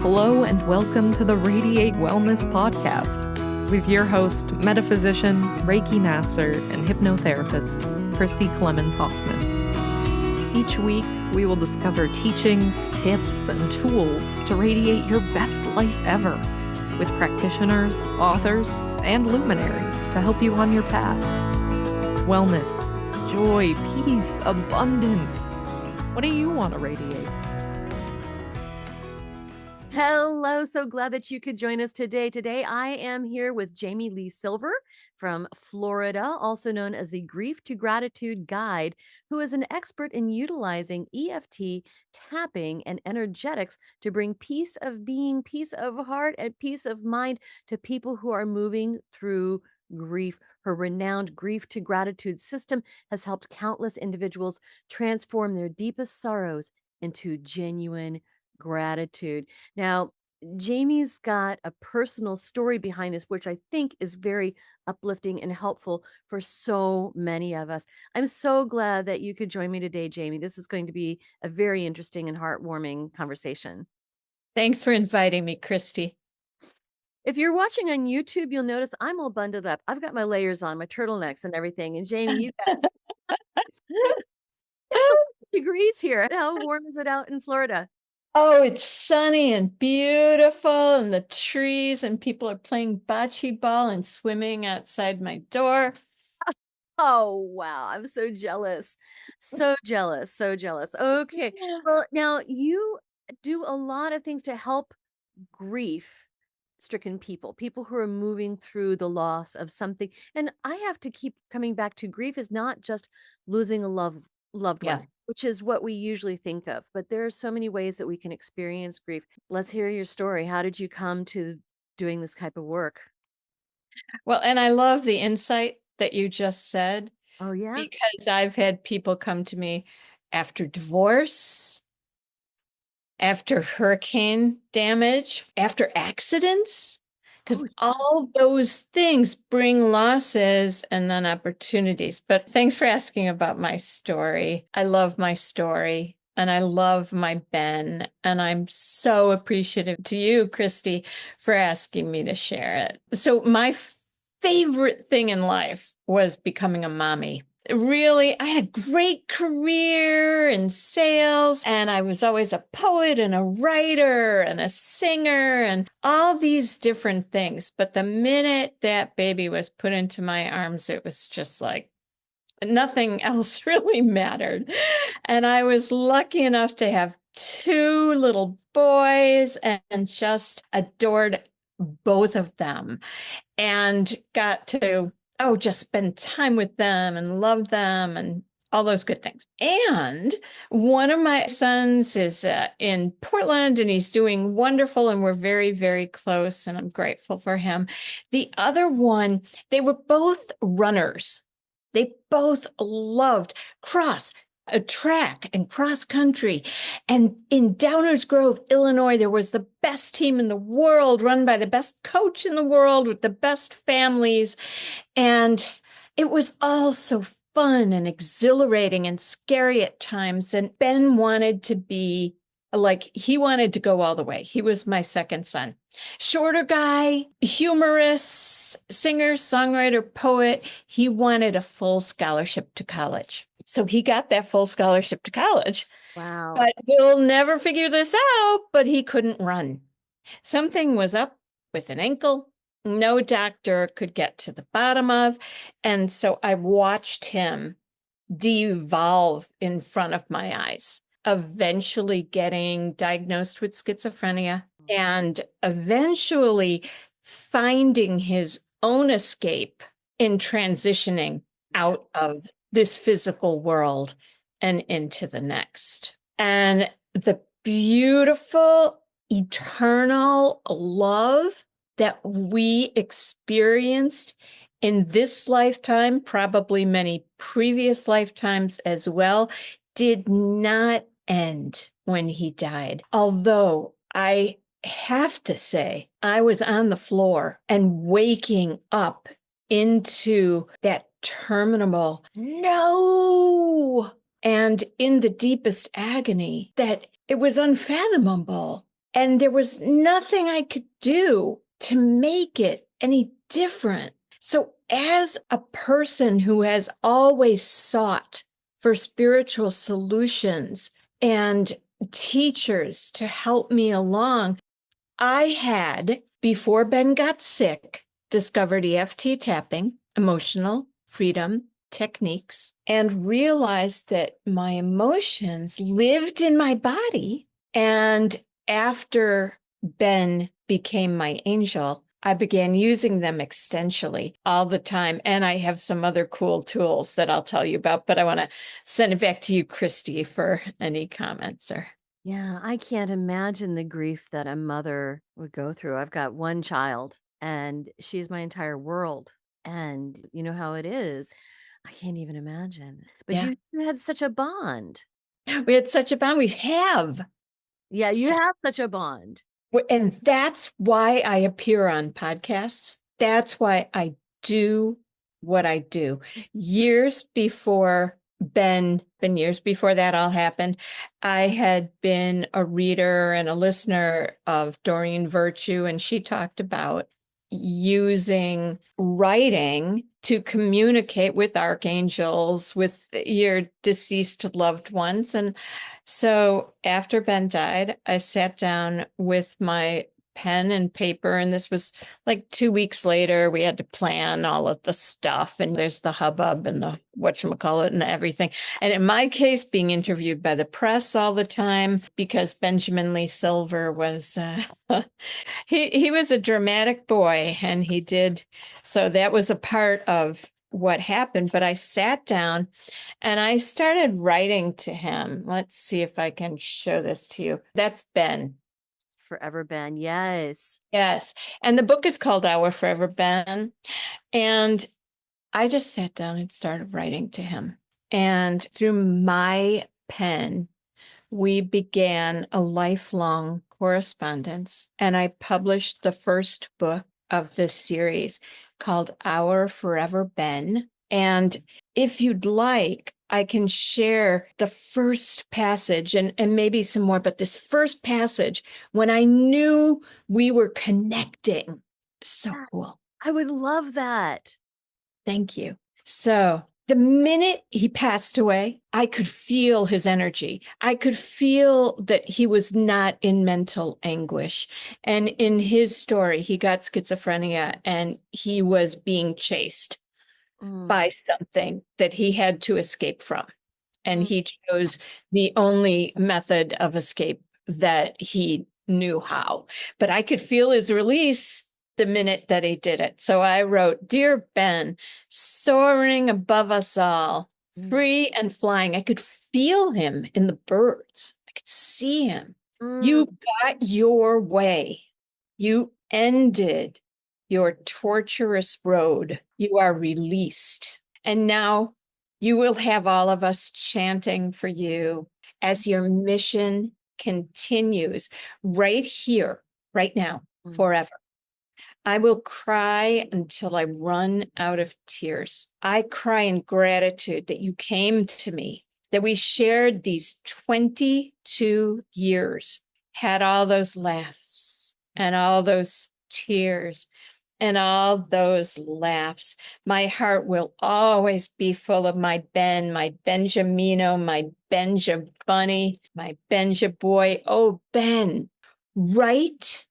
Hello and welcome to the Radiate Wellness Podcast with your host, metaphysician, Reiki master, and hypnotherapist, Christy Clemens Hoffman. Each week, we will discover teachings, tips, and tools to radiate your best life ever with practitioners, authors, and luminaries to help you on your path. Wellness, joy, peace, abundance. What do you want to radiate? Hello, so glad that you could join us today. Today, I am here with Jamie Lee Silver from Florida, also known as the Grief to Gratitude Guide, who is an expert in utilizing EFT, tapping, and energetics to bring peace of being, peace of heart, and peace of mind to people who are moving through grief. Her renowned Grief to Gratitude system has helped countless individuals transform their deepest sorrows into genuine gratitude. Now, Jamie's got a personal story behind this, which I think is very uplifting and helpful for so many of us. I'm so glad that you could join me today, Jamie. This is going to be a very interesting and heartwarming conversation. Thanks for inviting me, Christy. If you're watching on YouTube, you'll notice I'm all bundled up. I've got my layers on, my turtlenecks and everything. And Jamie, you guys, it's degrees here. How warm is it out in Florida? Oh, it's sunny and beautiful, and the trees, and people are playing bocce ball and swimming outside my door. Oh, wow. I'm so jealous. So jealous. So jealous. Okay. Well, now you do a lot of things to help grief-stricken people who are moving through the loss of something. And I have to keep coming back to grief is not just losing a loved one, which is what we usually think of, but there are so many ways that we can experience grief. Let's hear your story. How did you come to doing this type of work? Well, and I love the insight that you just said. Oh, yeah? Because I've had people come to me after divorce, after hurricane damage, after accidents, because all those things bring losses and then opportunities. But thanks for asking about my story. I love my story and I love my Ben. And I'm so appreciative to you, Christy, for asking me to share it. So my favorite thing in life was becoming a mommy. Really, I had a great career in sales, and I was always a poet and a writer and a singer and all these different things. But the minute that baby was put into my arms, it was just like nothing else really mattered. And I was lucky enough to have two little boys and just adored both of them and got to just spend time with them and love them and all those good things. And one of my sons is in Portland and he's doing wonderful and we're very, very close and I'm grateful for him. The other one, they were both runners. They both loved track and cross country. And in Downers Grove, Illinois, there was the best team in the world run by the best coach in the world with the best families. And it was all so fun and exhilarating and scary at times. And Ben wanted to be he wanted to go all the way. He was my second son. Shorter guy, humorous, singer, songwriter, poet. He wanted a full scholarship to college. So he got that full scholarship to college. Wow. But we'll never figure this out, but he couldn't run. Something was up with an ankle. No doctor could get to the bottom of. And so I watched him devolve in front of my eyes, eventually getting diagnosed with schizophrenia and eventually finding his own escape in transitioning out of this physical world and into the next. And the beautiful, eternal love that we experienced in this lifetime, probably many previous lifetimes as well, did not end when he died. Although I have to say, I was on the floor and waking up into that terminal no, and in the deepest agony that it was unfathomable. And there was nothing I could do to make it any different. So, as a person who has always sought for spiritual solutions and teachers to help me along, I had, before Ben got sick, discovered EFT tapping, emotional freedom techniques, and realized that my emotions lived in my body. And after Ben became my angel, I began using them extensionally all the time. And I have some other cool tools that I'll tell you about, but I want to send it back to you, Christy, for any comments or. Yeah, I can't imagine the grief that a mother would go through. I've got one child and she's my entire world. And you know how it is. I can't even imagine. But Yeah. you had such a bond. We had such a bond. We have. Yeah, you have such a bond. And that's why I appear on podcasts. That's why I do what I do. Years before been years before that all happened, I had been a reader and a listener of Doreen Virtue, and she talked about using writing to communicate with archangels, with your deceased loved ones. And so after Ben died, I sat down with my pen and paper, and this was like 2 weeks later. We had to plan all of the stuff, and there's the hubbub and the whatchamacallit and everything. And in my case, being interviewed by the press all the time because Benjamin Lee Silver was he was a dramatic boy, and he did so that was a part of what happened. But I sat down and I started writing to him. Let's see if I can show this to you. That's Ben. Forever Ben. Yes. Yes. And the book is called Our Forever Ben. And I just sat down and started writing to him. And through my pen, we began a lifelong correspondence. And I published the first book of this series called Our Forever Ben. And if you'd like, I can share the first passage and maybe some more, but this first passage when I knew we were connecting. So Yeah, cool. I would love that. Thank you. So the minute he passed away, I could feel his energy. I could feel that he was not in mental anguish. And in his story, he got schizophrenia and he was being chased Mm, by something that he had to escape from. And mm, he chose the only method of escape that he knew how. But I could feel his release the minute that he did it. So I wrote, Dear Ben, soaring above us all, mm, free and flying. I could feel him in the birds. I could see him. mm, You got your way. You ended your torturous road. You are released. And now you will have all of us chanting for you as your mission continues right here, right now, mm, forever. I will cry until I run out of tears. I cry in gratitude that you came to me, that we shared these 22 years, had all those laughs and all those tears and all those laughs. My heart will always be full of my Ben, my Benjamino, my Benja bunny, my Benja boy. Oh, Ben, right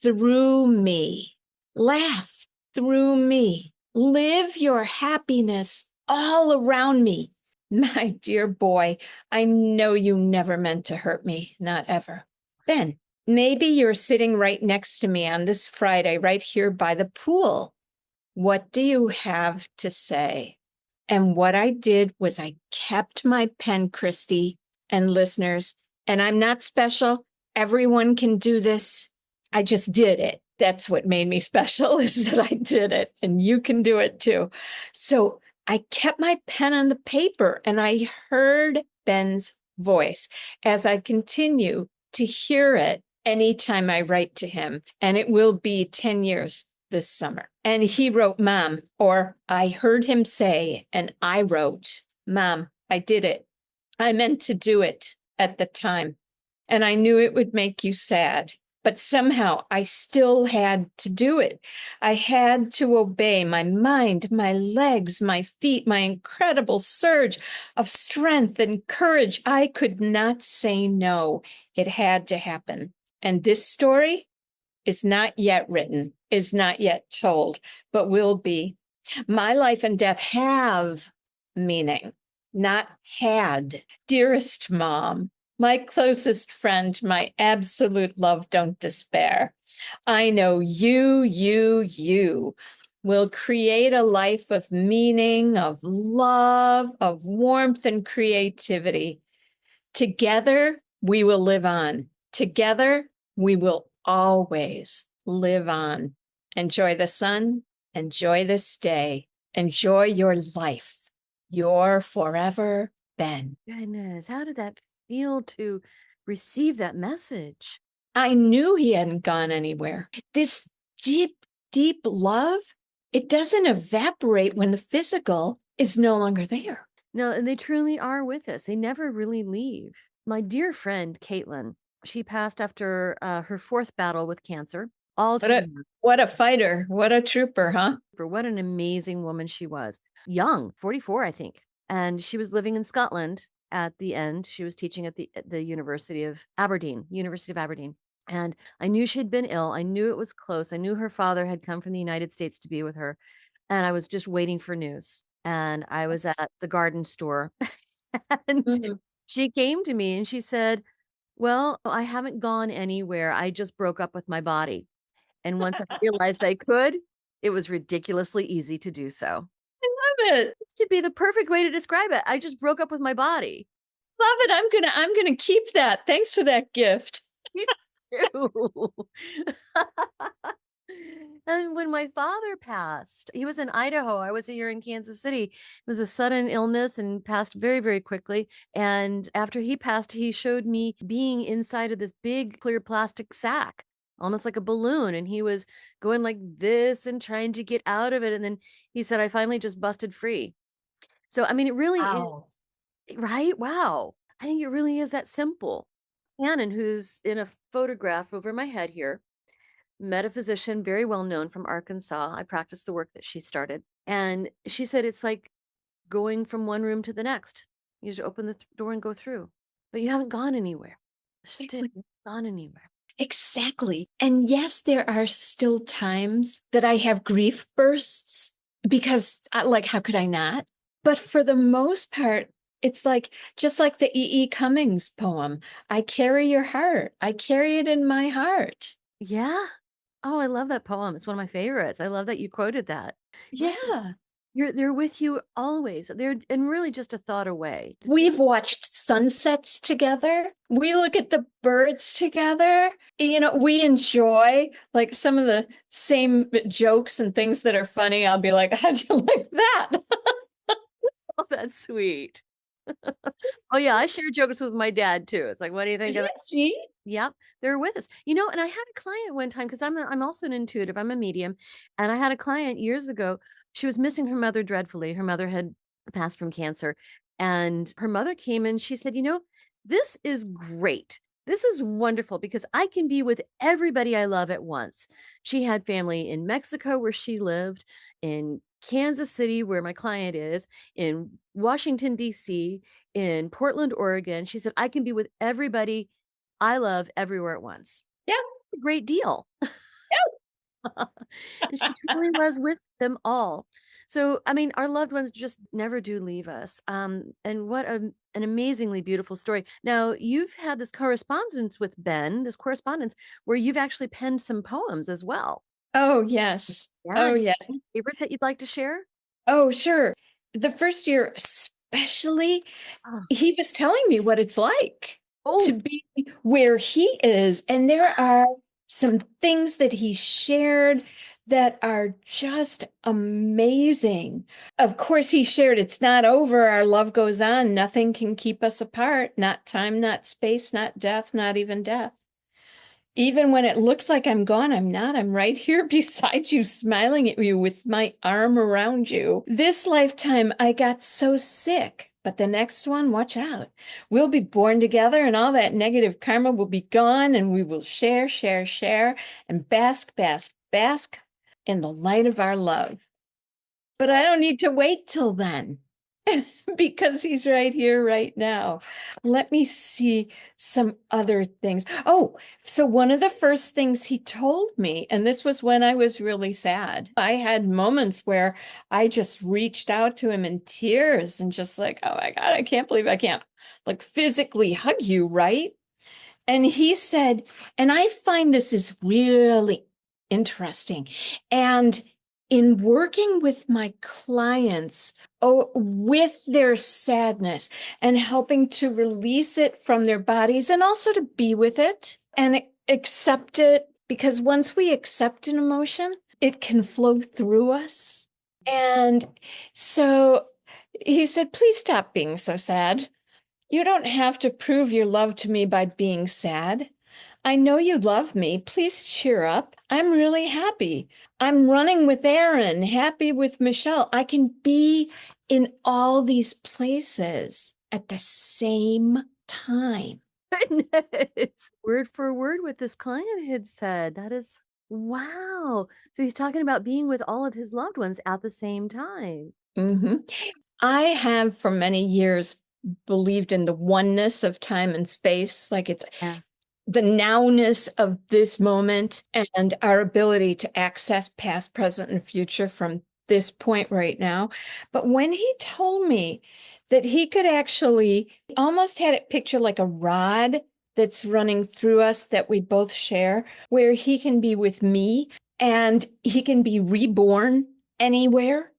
through me. Laugh through me. Live your happiness all around me. My dear boy, I know you never meant to hurt me, not ever. Ben, maybe you're sitting right next to me on this Friday, right here by the pool. What do you have to say? And what I did was I kept my pen, Christy and listeners, and I'm not special. Everyone can do this. I just did it. That's what made me special is that I did it, and you can do it too. So I kept my pen on the paper and I heard Ben's voice as I continue to hear it anytime I write to him. And it will be 10 years this summer. And he wrote, Mom, or I heard him say, and I wrote, Mom, I did it. I meant to do it at the time. And I knew it would make you sad. but somehow I still had to do it. I had to obey my mind, my legs, my feet, my incredible surge of strength and courage. I could not say no. It had to happen. And this story is not yet written, is not yet told, but will be. My life and death have meaning, not had. Dearest mom, my closest friend, my absolute love, don't despair. I know you will create a life of meaning, of love, of warmth and creativity. Together, we will live on. Together, we will always live on. Enjoy the sun. Enjoy this day. Enjoy your life. Your forever Ben. Goodness, how did that feel to receive that message? I knew he hadn't gone anywhere. This deep, deep love, it doesn't evaporate when the physical is no longer there. No, and they truly are with us. They never really leave. My dear friend, Caitlin, she passed after her fourth battle with cancer. All too young. What a fighter. What a trooper, huh? What an amazing woman she was. Young, 44, I think. And she was living in Scotland at the end. She was teaching at the University of Aberdeen, University of Aberdeen. And I knew she'd been ill. I knew it was close. I knew her father had come from the United States to be with her. And I was just waiting for news. And I was at the garden store. And she came to me and she said, "Well, I haven't gone anywhere. I just broke up with my body. And once I realized I could, it was ridiculously easy to do so." Love it. Seems to be the perfect way to describe it. I just broke up with my body. Love it. I'm gonna keep that. Thanks for that gift. Me too. And when my father passed, he was in Idaho. I was here in Kansas City. It was a sudden illness and passed very, very quickly. And after he passed, he showed me being inside of this big clear plastic sack, almost like a balloon. And he was going like this and trying to get out of it. And then he said, "I finally just busted free." So, I mean, it really is, Wow. right? Wow. I think it really is that simple. Shannon, who's in a photograph over my head here, metaphysician, very well known from Arkansas. I practiced the work that she started. And she said it's like going from one room to the next. You just open the door and go through, but you haven't gone anywhere. It's just it. You haven't gone anywhere. Exactly. And yes, there are still times that I have grief bursts because, like, how could I not? But for the most part, it's like just like the E. E. Cummings poem, I carry your heart. I carry it in my heart. Yeah. Oh, I love that poem. It's one of my favorites. I love that you quoted that. Yeah. Yeah. They're with you always. They're and really just a thought away. We've watched sunsets together. We look at the birds together. You know, we enjoy like some of the same jokes and things that are funny. I'll be like, how'd you like that? Oh, that's sweet. Oh yeah, I share jokes with my dad too. It's like, "What do you think of Yeah, that?" see? Yep, they're with us. You know, and I had a client one time because I'm also an intuitive. I'm a medium, and I had a client years ago. She was missing her mother dreadfully. Her mother had passed from cancer, and her mother came in. She said, "You know, this is great. This is wonderful because I can be with everybody I love at once." She had family in Mexico where she lived, in Kansas City where my client is, in Washington D.C., in Portland, Oregon. She said, "I can be with everybody I love everywhere at once." Yeah. A great deal. And she truly was with them all. So, I mean, our loved ones just never do leave us. And what an amazingly beautiful story. Now, you've had this correspondence with Ben, this correspondence where you've actually penned some poems as well. Oh, yes. Yeah. Oh, yes. Any favorites that you'd like to share? Oh, sure. The first year, especially, Oh, he was telling me what it's like to oh, be where he is. And there are some things that he shared that are just amazing. Of course, he shared it's not over. Our love goes on. Nothing can keep us apart. Not time, not space, not death, not even death. Even when it looks like I'm gone, I'm not. I'm right here beside you, smiling at you with my arm around you. This lifetime, I got so sick But the next one, watch out. We'll be born together and all that negative karma will be gone and we will share, share, share and bask, bask, bask in the light of our love. But I don't need to wait till then because he's right here, right now. Let me see some other things. Oh, so one of the first things he told me, and this was when I was really sad, I had moments where I just reached out to him in tears and just like, oh my God, I can't believe I can't like physically hug you, right? And he said, and I find this is really interesting. And in working with my clients, with their sadness and helping to release it from their bodies and also to be with it and accept it, because once we accept an emotion, it can flow through us. And so he said, please stop being so sad. You don't have to prove your love to me by being sad. I know you love me. Please cheer up. I'm really happy. I'm running with Aaron, happy with Michelle. I can be in all these places at the same time. Goodness. Word for word what this client had said. That is wow. So he's talking about being with all of his loved ones at the same time. Mhm. I have for many years believed in the oneness of time and space, like it's Yeah. the nowness of this moment and our ability to access past, present, and future from this point right now. But when he told me that he could actually almost had it pictured like a rod that's running through us that we both share, where he can be with me and he can be reborn anywhere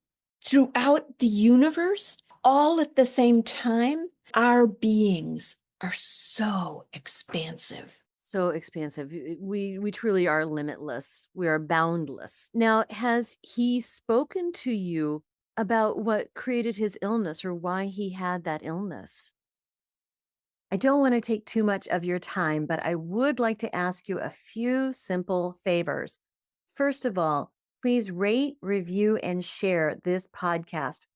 throughout the universe, all at the same time, our beings are so expansive. So expansive. We truly are limitless. We are boundless. Now, has he spoken to you about what created his illness or why he had that illness? I don't want to take too much of your time, but I would like to ask you a few simple favors. First of all, please rate, review, and share this podcast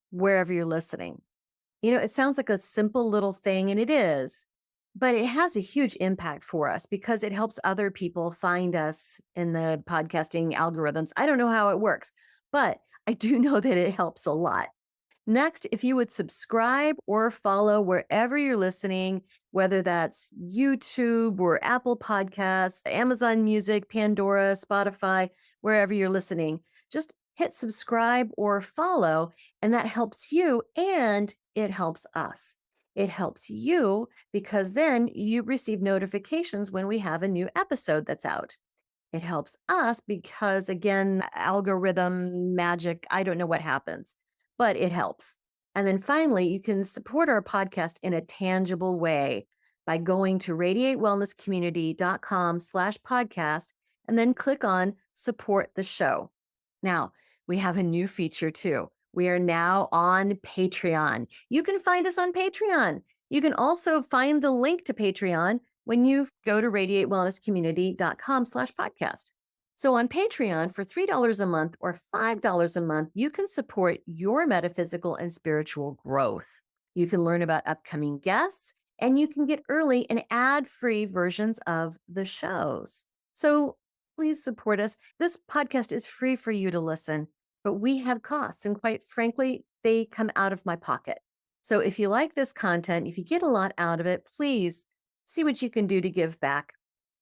wherever you're listening. It sounds like a simple little thing, and it is, but it has a huge impact for us because it helps other people find us in the podcasting algorithms. I don't know how it works, but I do know that it helps a lot. Next, if you would subscribe or follow wherever you're listening, whether that's YouTube or Apple Podcasts, Amazon Music, Pandora, Spotify, wherever you're listening, just hit subscribe or follow, and that helps you and it helps us. It helps you because then you receive notifications when we have a new episode that's out. It helps us because, again, algorithm magic, I don't know what happens, but it helps. And then finally, you can support our podcast in a tangible way by going to radiatewellnesscommunity.com/podcast and then click on support the show. Now, we have a new feature too. We are now on Patreon. You can find us on Patreon. You can also find the link to Patreon when you go to radiatewellnesscommunity.com/podcast. So on Patreon for $3 a month or $5 a month, you can support your metaphysical and spiritual growth. You can learn about upcoming guests and you can get early and ad-free versions of the shows. So please support us. This podcast is free for you to listen, but we have costs and quite frankly, they come out of my pocket. So if you like this content, if you get a lot out of it, please see what you can do to give back.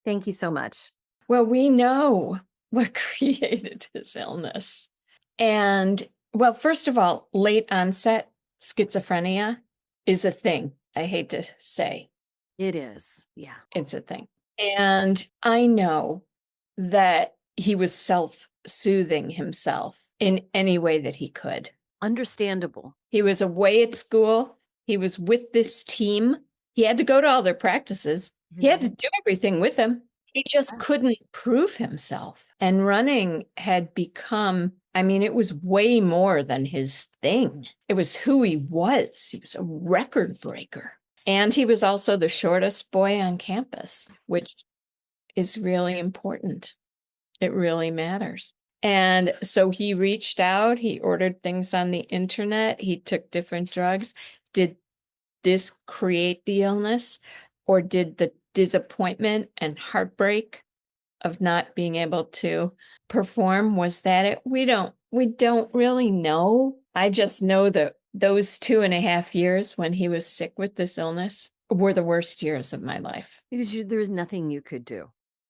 Thank you so much. Well, we know what created his illness. And well, first of all, late onset schizophrenia is a thing. I hate to say It is. Yeah. it's a thing. And I know that he was self-soothing himself in any way that he could. Understandable. He was away at school. He was with this team. He had to go to all their practices. He had to do everything with them. He just couldn't prove himself. And running had become, I mean, it was way more than his thing. It was who he was. He was a record breaker. And he was also the shortest boy on campus, which is really important. It really matters. And so he reached out, he ordered things on the internet, he took different drugs. did this create the illness, or did the disappointment and heartbreak of not being able to perform, was that it? We don't really know. I just know that those 2.5 years when he was sick with this illness were the worst years of my life. Because there was nothing you could do.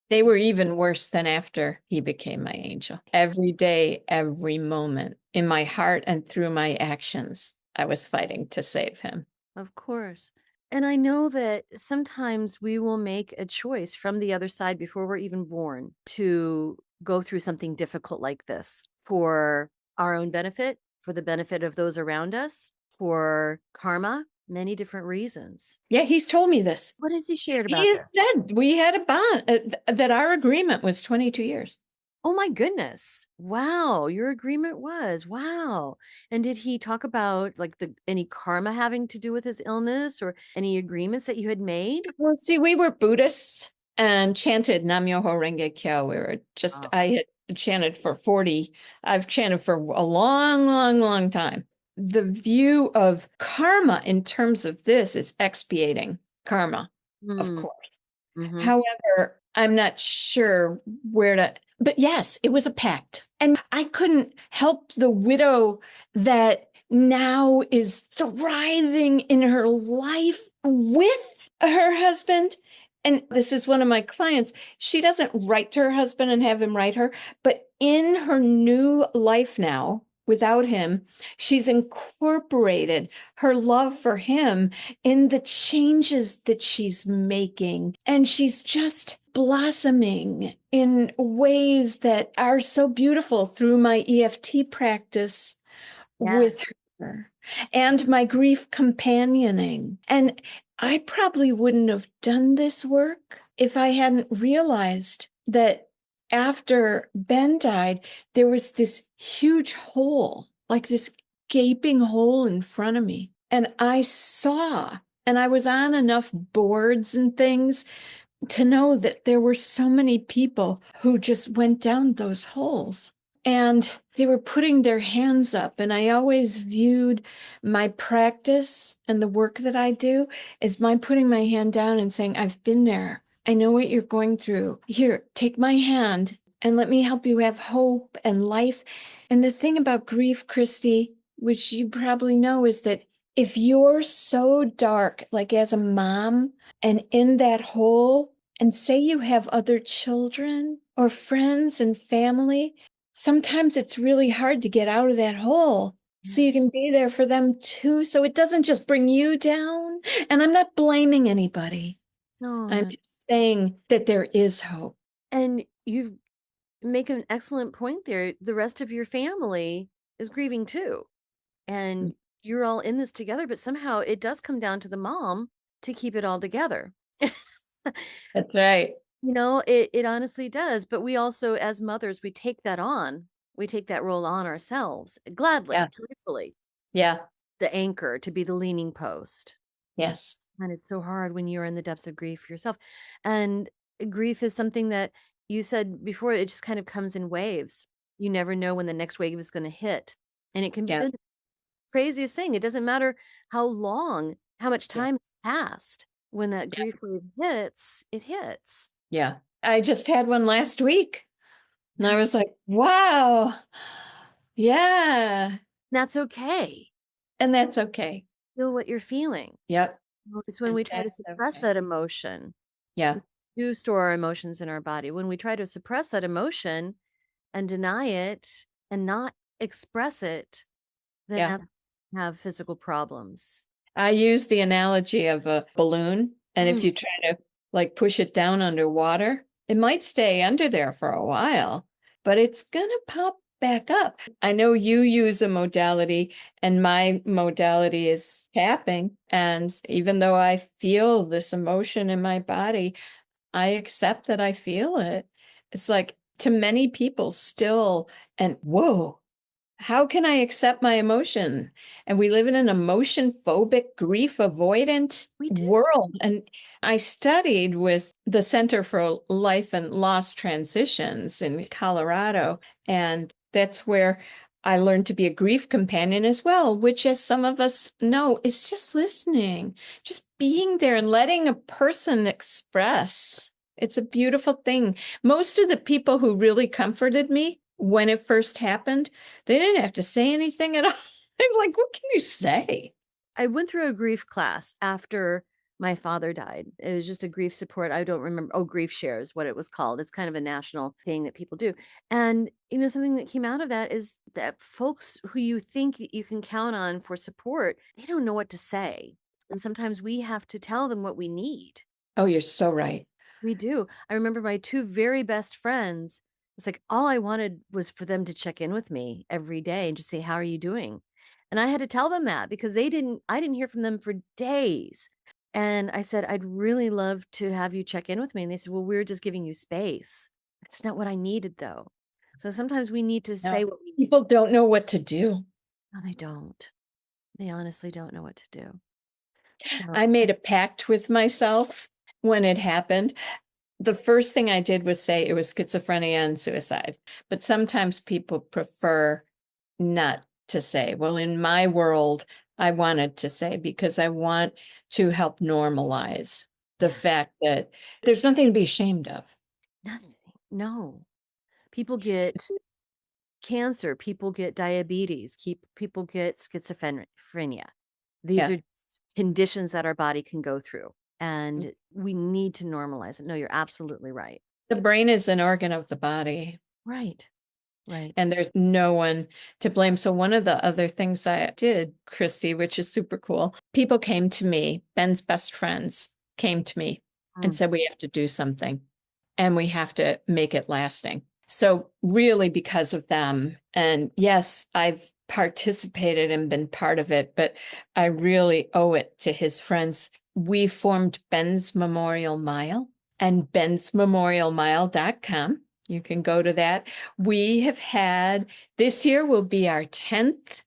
They were even worse than after he became my angel. Every day, every moment, in my heart and through my actions, I was fighting to save him. Of course. And I know that sometimes we will make a choice from the other side before we're even born to go through something difficult like this for our own benefit, for the benefit of those around us, for karma, many different reasons. Yeah, he's told me this. What has he shared He about has this? said we had a bond, that our agreement was 22 years. Oh my goodness. Wow, your agreement was. Wow. And did he talk about like the any karma having to do with his illness or any agreements that you had made? Well, see, we were Buddhists and chanted Nam-myoho Renge Kyo. Oh. I had chanted for 40, I've chanted for a long, long, long time. The view of karma in terms of this is expiating karma, of Hmm. course. Mm-hmm. However, I'm not sure where to, but yes, it was a pact. And I couldn't help the widow that now is thriving in her life with her husband. And this is one of my clients. She doesn't write to her husband and have him write her, but in her new life now, without him, she's incorporated her love for him in the changes that she's making. And she's just blossoming in ways that are so beautiful through my EFT practice Yes. with her and my grief companioning. And I probably wouldn't have done this work if I hadn't realized that after Ben died, there was this huge hole, like this gaping hole in front of me. And I saw, and I was on enough boards and things to know that there were so many people who just went down those holes. And they were putting their hands up. And I always viewed my practice and the work that I do as my putting my hand down and saying, I've been there. I know what you're going through. Here, take my hand and let me help you have hope and life. And the thing about grief, Christy, which you probably know, is that if you're so dark, like as a mom, and in that hole, and say you have other children or friends and family, sometimes it's really hard to get out of that hole. So you can be there for them too. So it doesn't just bring you down. And I'm not blaming anybody. No, I'm no. just saying that there is hope. And you make an excellent point there. The rest of your family is grieving too. And you're all in this together, but somehow it does come down to the mom to keep it all together. That's right. It honestly does. But we also, as mothers, we take that on. We take that role on ourselves Yeah. gladly, joyfully, Yeah. the anchor to be the leaning post. Yes. And it's so hard when you're in the depths of grief yourself. And grief is something that you said before, it just kind of comes in waves. You never know when the next wave is going to hit. And it can be Yeah. the craziest thing. It doesn't matter how long, how much Yeah. time has passed. When that Yeah. grief wave hits, it hits. Yeah. I just had one last week. And I Yeah. was like, wow. Yeah. That's okay. And that's okay. Feel what you're feeling. Yep. It's when And we try to that's suppress okay. that emotion. Yeah. We do store our emotions in our body. When we try to suppress that emotion and deny it and not express it, then Yeah. that's have physical problems. I use the analogy of a balloon. And if Mm, you try to like push it down underwater, it might stay under there for a while, but it's going to pop back up. I know you use a modality, and my modality is tapping. And even though I feel this emotion in my body, I accept that I feel it. It's like to many people still, and whoa, how can I accept my emotion? And we live in an emotion phobic, grief avoidant we do. world. And I studied with the Center for Life and Loss Transitions in Colorado. And that's where I learned to be a grief companion as well, which, as some of us know, is just listening, just being there and letting a person express. It's a beautiful thing. Most of the people who really comforted me when it first happened, they didn't have to say anything at all. I'm like, what can you say? I went through a grief class after my father died. It was just a grief support. I don't remember. Oh, grief shares, what it was called. It's kind of a national thing that people do. And, something that came out of that is that folks who you think you can count on for support, they don't know what to say. And sometimes we have to tell them what we need. Oh, you're so right. We do. I remember my two very best friends. It's like all I wanted was for them to check in with me every day and just say, "How are you doing?" And I had to tell them that because I didn't hear from them for days. And I said, "I'd really love to have you check in with me." And they said, "Well, we're just giving you space." It's not what I needed though. So sometimes we need to say No, what we need. people don't know what to do. No, they don't. They honestly don't know what to do. So, I made a pact with myself when it happened. The first thing I did was say it was schizophrenia and suicide. But sometimes people prefer not to say. Well, in my world, I wanted to say because I want to help normalize the yeah, fact that there's nothing to be ashamed of. nothing. No. People get cancer, people get diabetes, people get schizophrenia. These Yeah. are just conditions that our body can go through, and we need to normalize it. No, you're absolutely right. The brain is an organ of the body, Right, right. and there's no one to blame. So one of the other things I did, Christy, which is super cool, people came to me, Ben's best friends came to me and Mm, said, we have to do something and we have to make it lasting. So really because of them, and yes, I've participated and been part of it, but I really owe it to his friends. We formed Ben's Memorial Mile and bensmemorialmile.com. You can go to that. We have had, this year will be our 10th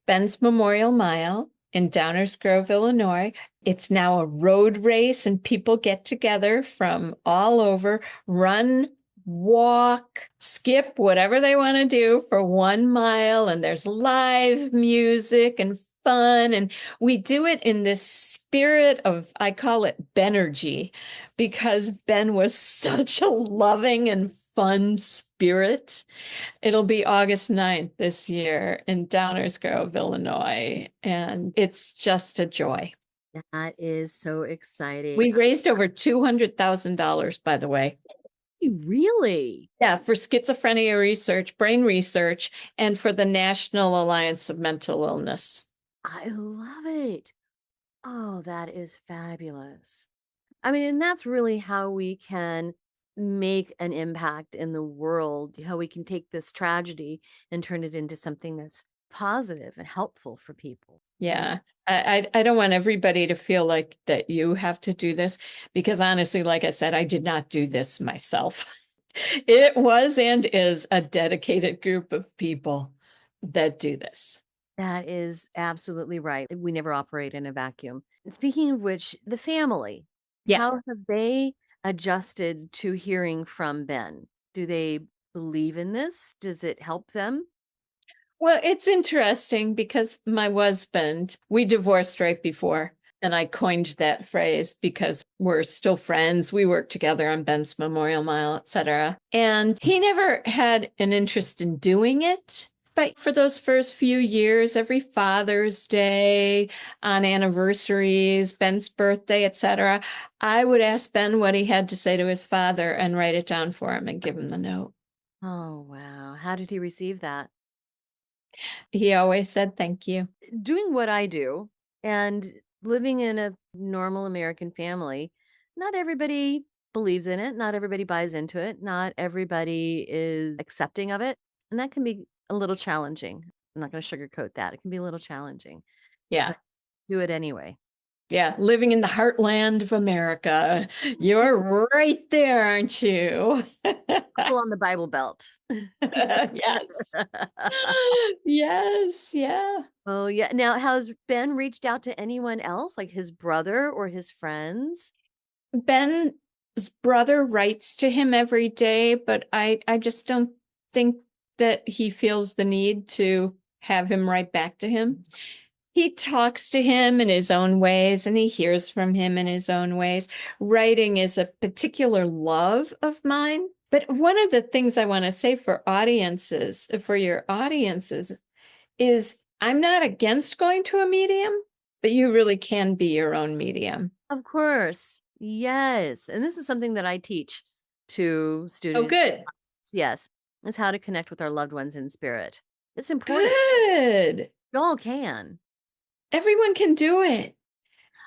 Ben's Memorial Mile in Downers Grove, Illinois. It's now a road race, and people get together from all over, run, walk, skip, whatever they want to do for 1 mile. And there's live music and fun. And we do it in this spirit of, I call it Benergy, because Ben was such a loving and fun spirit. It'll be August 9th this year in Downers Grove, Illinois, and it's just a joy. that is so exciting. We raised over $200,000, by the way. Really? Yeah, for schizophrenia research, brain research, and for the National Alliance of Mental Illness. I love it. Oh, that is fabulous. I mean, and that's really how we can make an impact in the world, how we can take this tragedy and turn it into something that's positive and helpful for people. And Yeah. I don't want everybody to feel like that you have to do this because honestly, like I said, I did not do this myself. It was and is a dedicated group of people that do this. that is absolutely right. We never operate in a vacuum. And speaking of which, the family, Yeah. how have they adjusted to hearing from Ben? Do they believe in this? Does it help them? Well, it's interesting because my husband, we divorced right before, and I coined that phrase because we're still friends. We work together on Ben's Memorial Mile, etc. And he never had an interest in doing it. But for those first few years, every Father's Day, on anniversaries, Ben's birthday, etc., I would ask Ben what he had to say to his father and write it down for him and give him the note. Oh, wow. How did he receive that? He always said thank you. Doing what I do and living in a normal American family, not everybody believes in it. Not everybody buys into it. Not everybody is accepting of it. And that can be a little challenging. I'm not going to sugarcoat that. It can be a little challenging, Yeah. but do it anyway. Yeah, living in the heartland of America. You're right there, aren't you? All on the Bible Belt. Yes. Yes, yeah. Oh, yeah. Now, has Ben reached out to anyone else, like his brother or his friends? Ben's brother writes to him every day, but I just don't think that he feels the need to have him write back to him. He talks to him in his own ways and he hears from him in his own ways. Writing is a particular love of mine. But one of the things I want to say for your audiences, is I'm not against going to a medium, but you really can be your own medium. Of course. Yes. And this is something that I teach to Oh, students. good. Yes. Is how to connect with our loved ones in spirit. It's important. Good. We all can. Everyone can do it.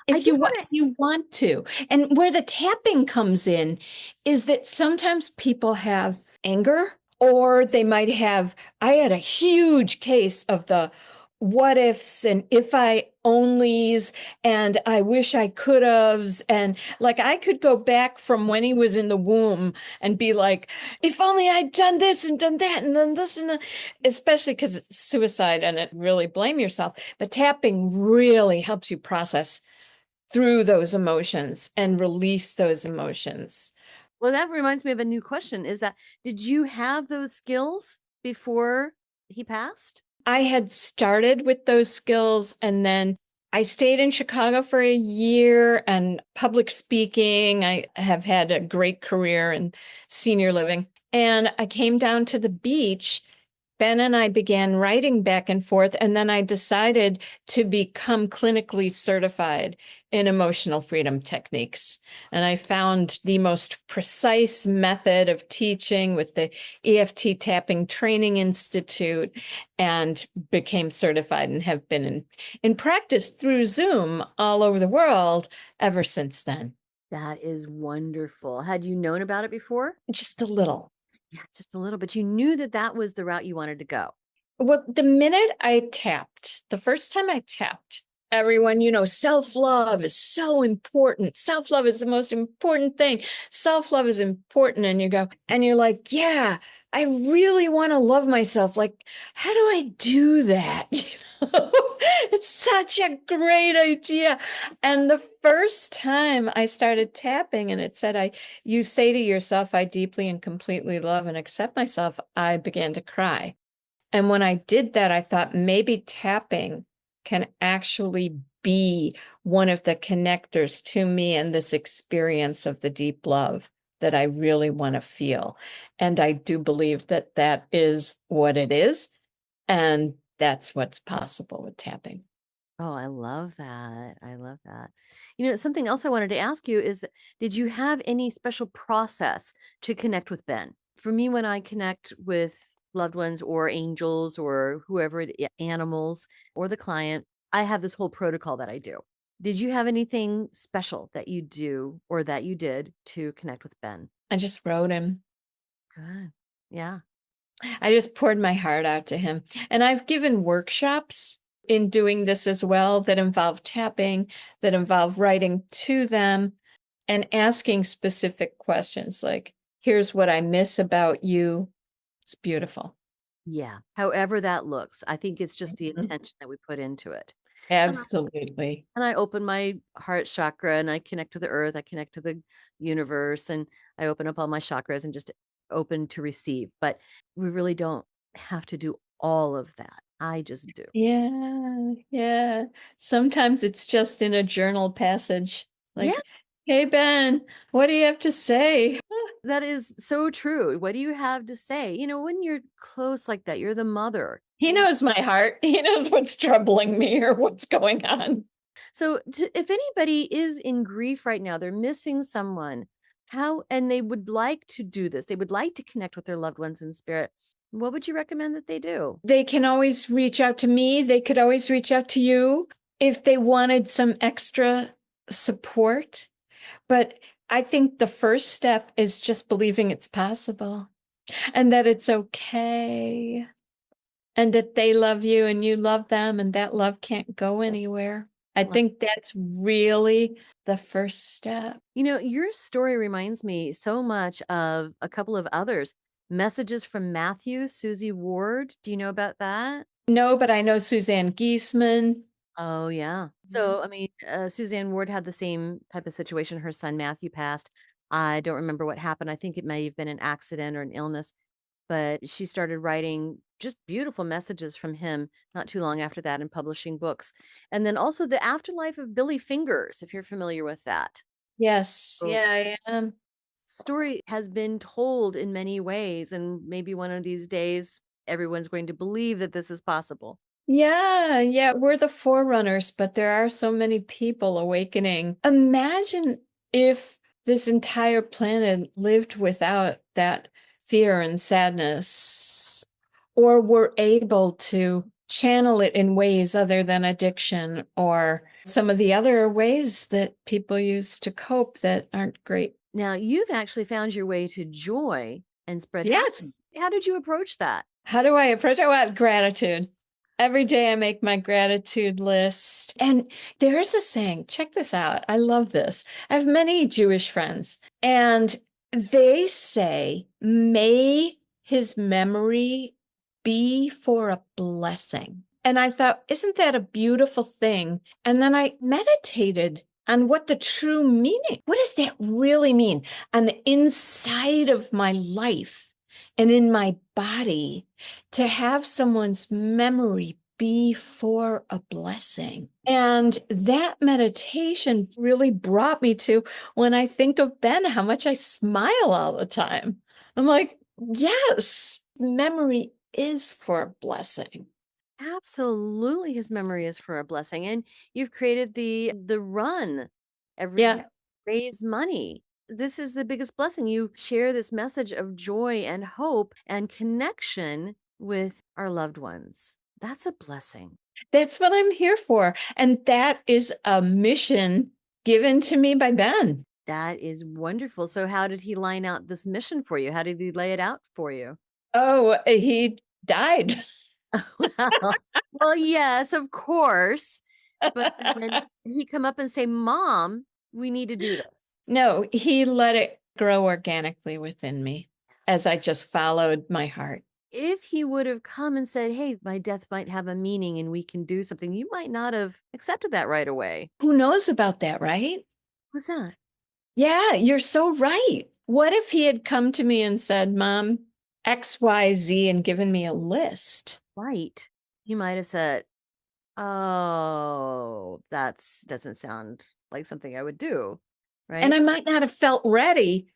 I If do you want, want to you want to. And where the tapping comes in is that sometimes people have anger, or they might have, I had a huge case of the what ifs and if I onlys and I wish I could have's. And like I could go back from when he was in the womb and be like, if only I'd done this and done that and then this and that, especially because it's suicide and it really blame yourself. But tapping really helps you process through those emotions and release those emotions. Well, that reminds me of a new question. Is that did you have those skills before he passed? I had started with those skills and then I stayed in Chicago for a year and public speaking. I have had a great career in senior living. And I came down to the beach. Ben and I began writing back and forth, and then I decided to become clinically certified in emotional freedom techniques. And I found the most precise method of teaching with the EFT Tapping Training Institute and became certified and have been in practice through Zoom all over the world ever since then. That is wonderful. Had you known about it before? Just a little. Yeah, just a little, but you knew that that was the route you wanted to go. Well, the minute I tapped, the first time I tapped, everyone, self-love is so important. Self-love is the most important thing. Self-love is important. And you go, and you're like, yeah, I really want to love myself. Like, how do I do that? It's such a great idea. And the first time I started tapping and it said, you say to yourself, I deeply and completely love and accept myself, I began to cry. And when I did that, I thought maybe tapping can actually be one of the connectors to me and this experience of the deep love that I really want to feel. And I do believe that that is what it is. And that's what's possible with tapping. Oh, I love that. I love that. Something else I wanted to ask you is, did you have any special process to connect with Ben? For me, when I connect with loved ones or angels or whoever animals or the client, I have this whole protocol that I do. Did you have anything special that you do or that you did to connect with Ben? I just wrote him. Good. Yeah. I just poured my heart out to him. And I've given workshops in doing this as well that involve tapping, that involve writing to them and asking specific questions like, here's what I miss about you. It's beautiful. Yeah. However that looks, I think it's just the Mhm. intention that we put into it. Absolutely. And I open my heart chakra and I connect to the earth, I connect to the universe, and I open up all my chakras and just open to receive. But we really don't have to do all of that. I just do. Yeah, yeah. Sometimes it's just in a journal passage, Yeah, like, hey, Ben, what do you have to say? that is so true. What do you have to say? When you're close like that, you're the mother. He knows my heart. He knows what's troubling me or what's going on. So, if anybody is in grief right now, they're missing someone, and they would like to do this, they would like to connect with their loved ones in spirit. What would you recommend that they do? They can always reach out to me. They could always reach out to you if they wanted some extra support. But I think the first step is just believing it's possible and that it's okay and that they love you and you love them and that love can't go anywhere. I think that's really the first step. Your story reminds me so much of a couple of others. Messages from Matthew, Susie Ward. Do you know about that? No, but I know Suzanne Giesman. Oh, yeah. So, I mean, Suzanne Ward had the same type of situation. Her son Matthew passed. I don't remember what happened. I think it may have been an accident or an illness. but she started writing just beautiful messages from him not too long after that and publishing books. And then also The Afterlife of Billy Fingers, if you're familiar with that. Yes, Oh, yeah, I am. story has been told in many ways, and maybe one of these days everyone's going to believe that this is possible. Yeah, yeah, we're the forerunners, but there are so many people awakening. Imagine if this entire planet lived without that fear and sadness, or were able to channel it in ways other than addiction or some of the other ways that people use to cope that aren't great. Now, you've actually found your way to joy and spread happiness. Yes. How did you approach that? How do I approach it? Well, gratitude. Every day I make my gratitude list. And there's a saying, check this out. I love this. I have many Jewish friends, and they say, may his memory be for a blessing. And I thought, isn't that a beautiful thing? And then I meditated on what the true meaning, what does that really mean on the inside of my life and in my body? To have someone's memory be for a blessing. And that meditation really brought me to, when I think of Ben, how much I smile all the time. I'm like, yes, memory is for a blessing. Absolutely, his memory is for a blessing, and you've created the run every day, Yeah. raise money. This is the biggest blessing. You share this message of joy and hope and connection with our loved ones. That's a blessing. That's what I'm here for. And that is a mission given to me by Ben. That is wonderful. So how did he line out this mission for you? How did he lay it out for you? Oh, he died. Well, well, yes, of course. But then he come up and say, "Mom, we need to do this." No, he let it grow organically within me as I just followed my heart. If he would have come and said, "Hey, my death might have a meaning and we can do something," you might not have accepted that right away. Who knows about that, right? What's that? Yeah, you're so right. What if he had come to me and said, Mom, XYZ, and given me a list? Right. You might have said, "Oh, that's doesn't sound like something I would do." And Right? I might not have felt ready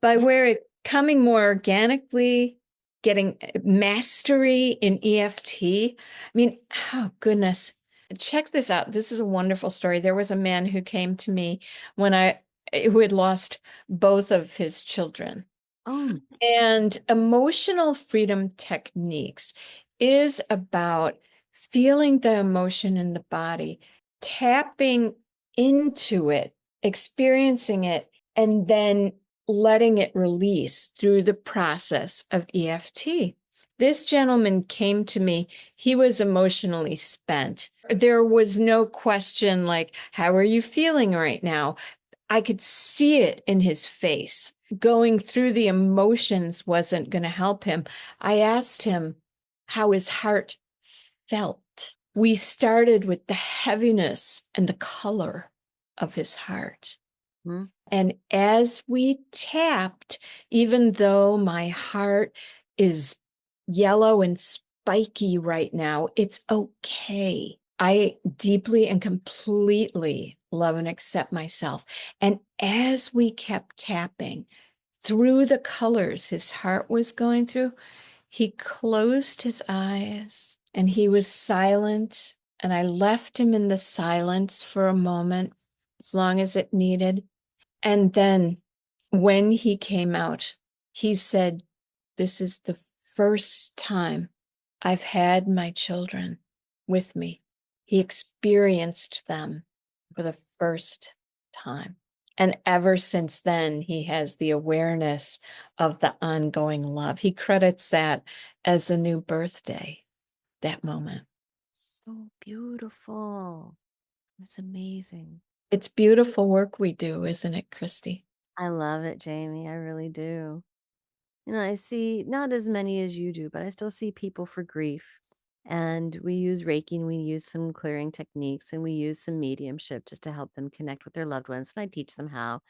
by where it coming more organically, getting mastery in EFT. I mean, oh goodness. Check this out. This is a wonderful story. There was a man who came to me when who had lost both of his children. Oh, And emotional freedom techniques is about feeling the emotion in the body, tapping into it, experiencing it, and then letting it release through the process of EFT. This gentleman came to me. He was emotionally spent. There was no question like, how are you feeling right now? I could see it in his face. Going through the emotions wasn't going to help him. I asked him how his heart felt. We started with the heaviness and the color of his heart. hmm. And as we tapped, even though my heart is yellow and spiky right now, it's okay. I deeply and completely love and accept myself. And as we kept tapping through the colors his heart was going through, he closed his eyes and he was silent. And I left him in the silence for a moment, as long as it needed. And then when he came out, he said, this is the first time I've had my children with me. He experienced them for the first time. And ever since then, he has the awareness of the ongoing love. He credits that as a new birthday, that moment. So beautiful. That's amazing. It's beautiful work we do, isn't it, Christy? I love it, Jamie. I really do. I see not as many as you do, but I still see people for grief. And we use Reiki and we use some clearing techniques and we use some mediumship just to help them connect with their loved ones. And I teach them how.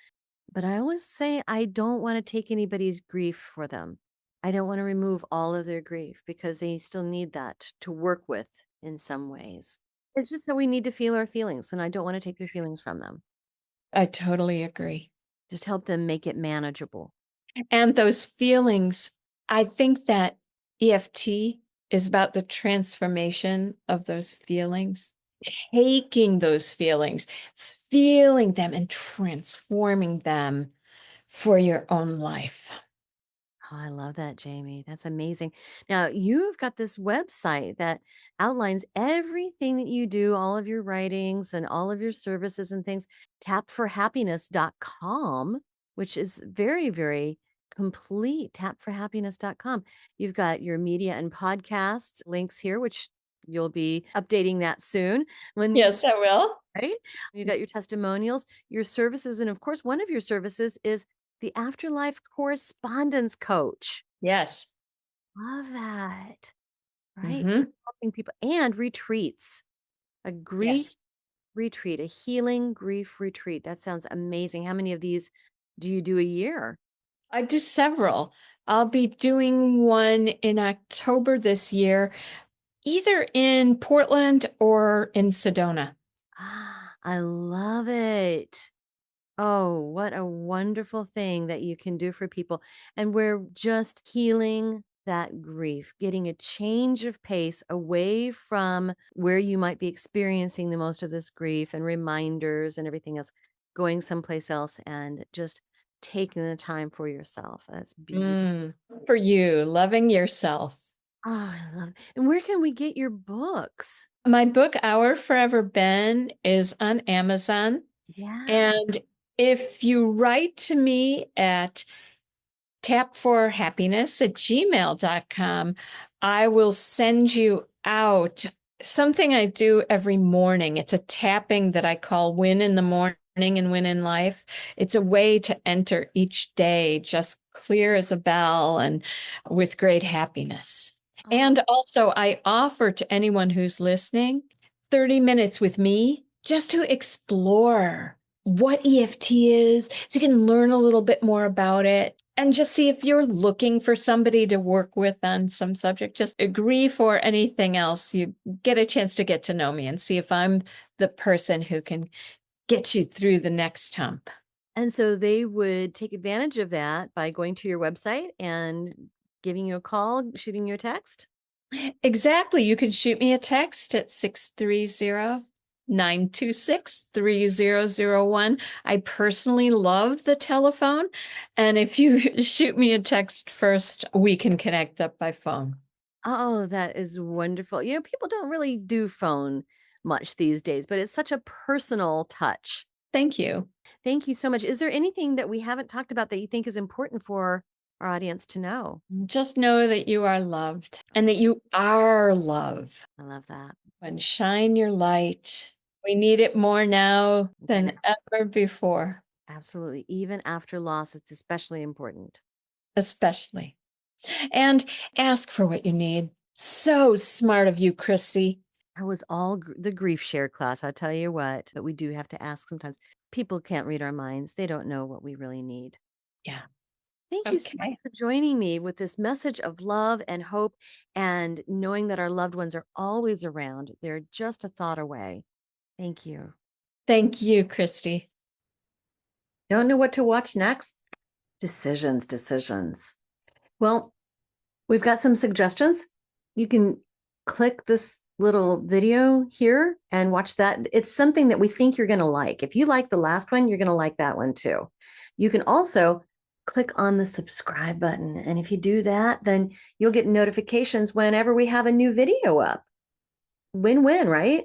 But I always say I don't want to take anybody's grief for them. I don't want to remove all of their grief because they still need that to work with in some ways. It's just that we need to feel our feelings, and I don't want to take their feelings from them. I totally agree. Just help them make it manageable. And those feelings, I think that EFT is about the transformation of those feelings, taking those feelings, feeling them, and transforming them for your own life. Oh, I love that, Jamie. That's amazing. Now, you've got this website that outlines everything that you do, all of your writings and all of your services and things, tapforhappiness.com, which is very, very complete. Tapforhappiness.com. You've got your media and podcast links here, which you'll be updating that soon when these, Yes, I will. right? You got your testimonials, your services, and of course, one of your services is the Afterlife Correspondence Coach. Yes. Love that. Right? Hmm. Helping people and retreats. A grief Yes. retreat, a healing grief retreat. That sounds amazing. How many of these do you do a year? I do several. I'll be doing one in October this year, either in Portland or in Sedona. Ah, I love it. Oh, what a wonderful thing that you can do for people. And we're just healing that grief, getting a change of pace away from where you might be experiencing the most of this grief and reminders and everything else, going someplace else and just taking the time for yourself. That's beautiful. Mm. For you, loving yourself. Oh, I love it. And where can we get your books? My book, Our Forever Ben, is on Amazon. Yeah. And if you write to me at tapforhappiness@gmail.com, I will send you out something I do every morning. It's a tapping that I call Win in the Morning and Win in Life. It's a way to enter each day just clear as a bell and with great happiness. Oh, And also, I offer to anyone who's listening 30 minutes with me just to explore what EFT is, so you can learn a little bit more about it and just see if you're looking for somebody to work with on some subject, just agree for anything else. You get a chance to get to know me and see if I'm the person who can get you through the next hump. and so they would take advantage of that by going to your website and giving you a call, shooting you a text? Exactly. You can shoot me a text at 630-926-3001. I personally love the telephone. And if you shoot me a text first, we can connect up by phone. Oh, that is wonderful. People don't really do phone much these days, but it's such a personal touch. Thank you. Thank you so much. Is there anything that we haven't talked about that you think is important for our audience to know? Just know that you are loved and that you are love. I love that. And shine your light. We need it more now Even than ever before, absolutely. Even after loss, it's especially important. especially. And ask for what you need. So smart of you, Christy. I was all the grief share class. I tell you what, but we do have to ask sometimes. People can't read our minds. They don't know what we really need. Yeah. Thank you so much Okay. for joining me with this message of love and hope and knowing that our loved ones are always around. They're just a thought away. Thank you. Thank you, Christy. Don't know what to watch next? Decisions, decisions. Well, we've got some suggestions. You can click this little video here and watch that. It's something that we think you're going to like. If you like the last one, you're going to like that one too. You can also click on the subscribe button. And if you do that, then you'll get notifications whenever we have a new video up. Win-win, right?